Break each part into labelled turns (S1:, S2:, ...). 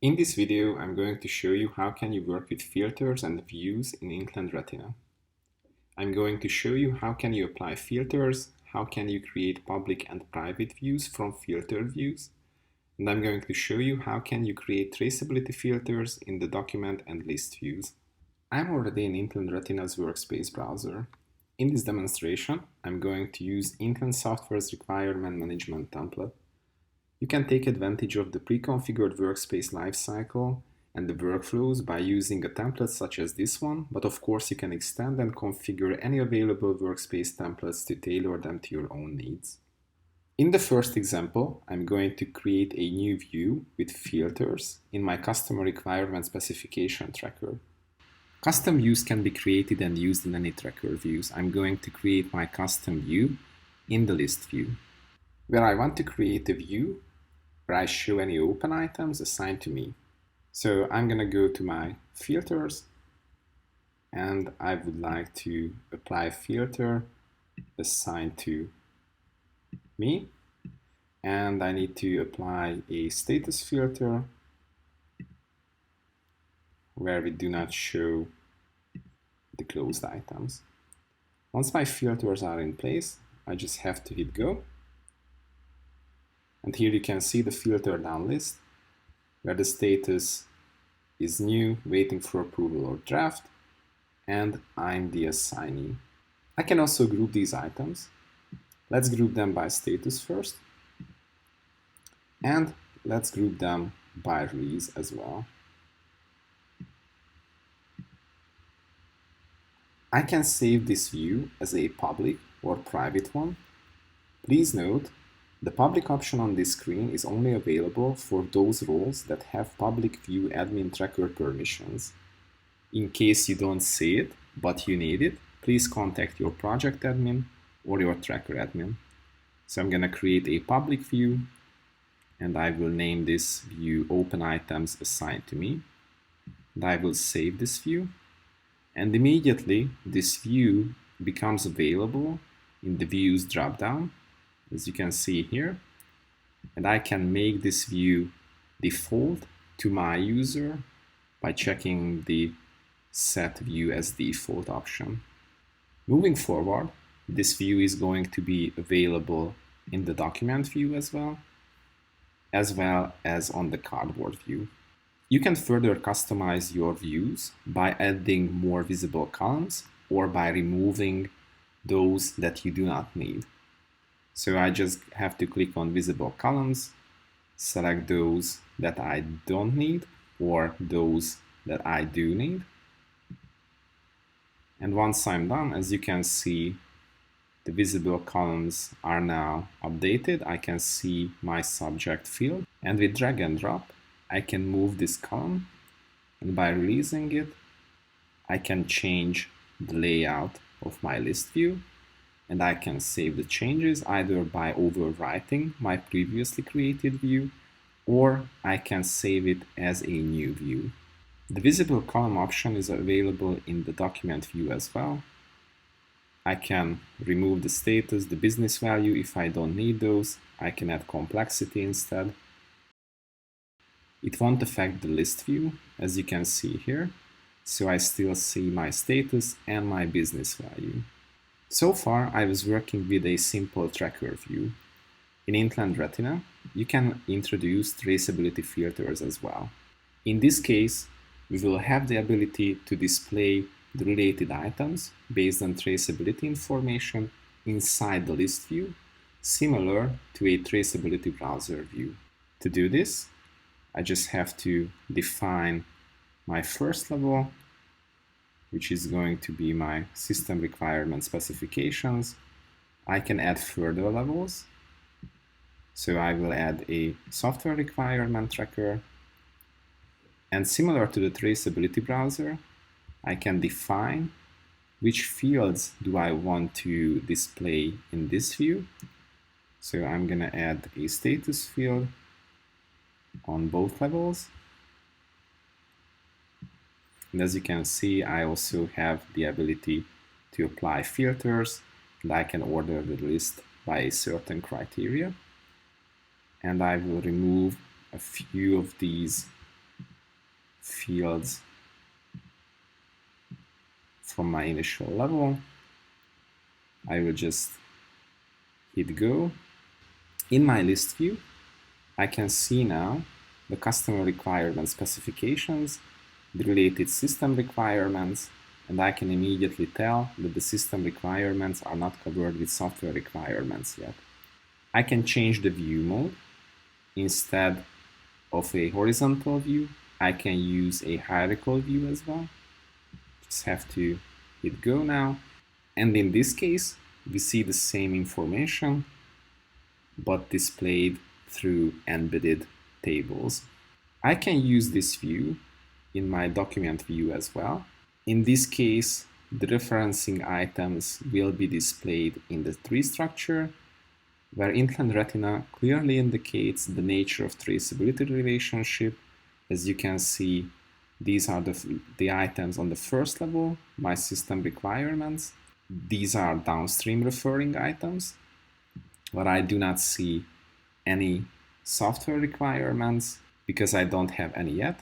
S1: In this video, I'm going to show you how can you work with filters and views in Intland Retina. I'm going to show you how can you apply filters, how can you create public and private views from filtered views, and I'm going to show you how can you create traceability filters in the document and list views. I'm already in Intland Retina's workspace browser. In this demonstration, I'm going to use Intland Software's requirement management template. You can take advantage of the pre-configured workspace lifecycle and the workflows by using a template such as this one, but of course you can extend and configure any available workspace templates to tailor them to your own needs. In the first example, I'm going to create a new view with filters in my customer requirement specification tracker. Custom views can be created and used in any tracker views. I'm going to create my custom view in the list view, where I want to create a view where I show any open items assigned to me. So I'm going to go to my filters and I would like to apply a filter assigned to me, and I need to apply a status filter where we do not show the closed items. Once my filters are in place, I just have to hit go. And here you can see the filter down list where the status is new, waiting for approval or draft, and I'm the assignee. I can also group these items. Let's group them by status first, and let's group them by release as well. I can save this view as a public or private one. Please note, the public option on this screen is only available for those roles that have public view admin tracker permissions. In case you don't see it, but you need it, please contact your project admin or your tracker admin. So I'm going to create a public view, and I will name this view Open Items Assigned to Me. And I will save this view, and immediately this view becomes available in the Views dropdown, as you can see here, and I can make this view default to my user by checking the Set View as Default option. Moving forward, this view is going to be available in the document view as well as on the cardboard view. You can further customize your views by adding more visible columns or by removing those that you do not need. So I just have to click on visible columns, select those that I don't need or those that I do need. And once I'm done, as you can see, the visible columns are now updated. I can see my subject field, and with drag and drop, I can move this column, and by releasing it, I can change the layout of my list view, and I can save the changes either by overwriting my previously created view, or I can save it as a new view. The visible column option is available in the document view as well. I can remove the status, the business value if I don't need those. I can add complexity instead. It won't affect the list view, as you can see here, so I still see my status and my business value. So far, I was working with a simple tracker view. In Intland Retina, you can introduce traceability filters as well. In this case, we will have the ability to display the related items based on traceability information inside the list view, similar to a traceability browser view. To do this, I just have to define my first level, which is going to be my system requirement specifications. I can add further levels. So I will add a software requirement tracker. And similar to the traceability browser, I can define which fields do I want to display in this view. So I'm going to add a status field on both levels. And as you can see, I also have the ability to apply filters, and I can order the list by a certain criteria. And I will remove a few of these fields from my initial level. I will just hit go. In my list view, I can see now the customer requirement specifications, the related system requirements, and I can immediately tell that the system requirements are not covered with software requirements yet. I can change the view mode. Instead of a horizontal view, I can use a hierarchical view as well. Just have to hit go now. And in this case, we see the same information, but displayed through embedded tables. I can use this view in my document view as well. In this case, the referencing items will be displayed in the tree structure, where Intland Retina clearly indicates the nature of traceability relationship. As you can see, these are the items on the first level, my system requirements. These are downstream referring items, but I do not see any software requirements because I don't have any yet.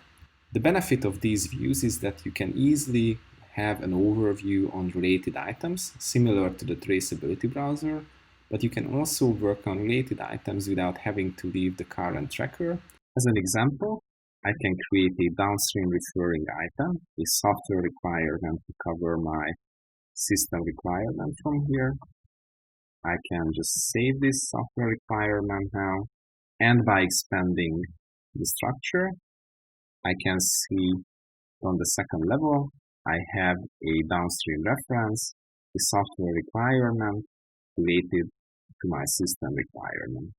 S1: The benefit of these views is that you can easily have an overview on related items, similar to the traceability browser, but you can also work on related items without having to leave the current tracker. As an example, I can create a downstream referring item, a software requirement to cover my system requirement from here. I can just save this software requirement now, and by expanding the structure, I can see on the second level, I have a downstream reference, the software requirement related to my system requirement.